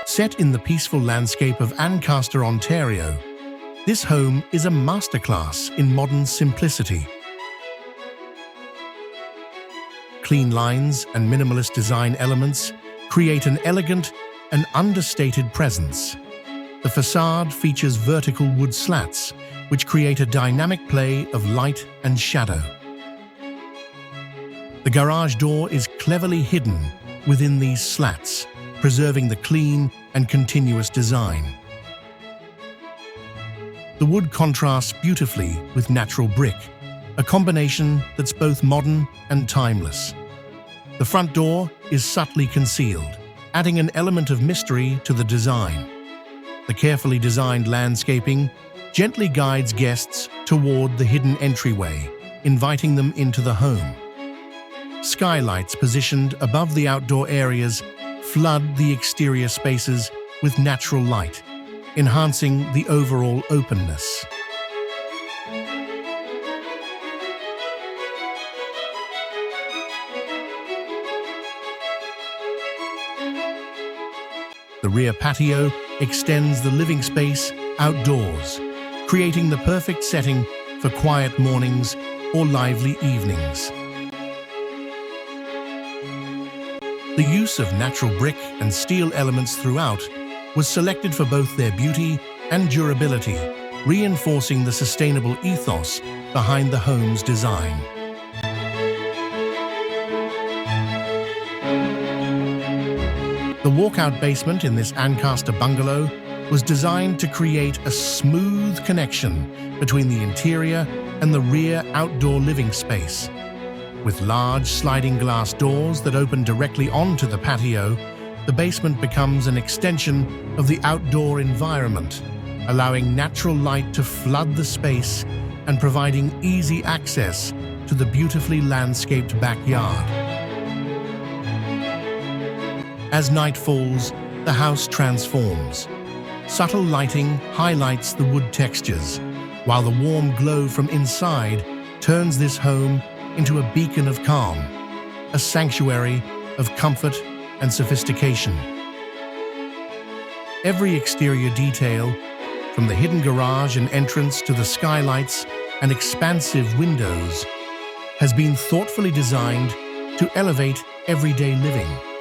Set in the peaceful landscape of Ancaster, Ontario, this home is a masterclass in modern simplicity. Clean lines and minimalist design elements create an elegant and understated presence. The facade features vertical wood slats, which create a dynamic play of light and shadow. The garage door is cleverly hidden within these slats, preserving the clean and continuous design. The wood contrasts beautifully with natural brick, a combination that's both modern and timeless. The front door is subtly concealed, adding an element of mystery to the design. The carefully designed landscaping gently guides guests toward the hidden entryway, inviting them into the home. Skylights positioned above the outdoor areas flood the exterior spaces with natural light, enhancing the overall openness. The rear patio extends the living space outdoors, creating the perfect setting for quiet mornings or lively evenings. The use of natural brick and steel elements throughout was selected for both their beauty and durability, reinforcing the sustainable ethos behind the home's design. The walkout basement in this Ancaster bungalow was designed to create a smooth connection between the interior and the rear outdoor living space. With large sliding glass doors that open directly onto the patio, the basement becomes an extension of the outdoor environment, allowing natural light to flood the space and providing easy access to the beautifully landscaped backyard. As night falls, the house transforms. Subtle lighting highlights the wood textures, while the warm glow from inside turns this home into a beacon of calm, a sanctuary of comfort and sophistication. Every exterior detail, from the hidden garage and entrance to the skylights and expansive windows, has been thoughtfully designed to elevate everyday living.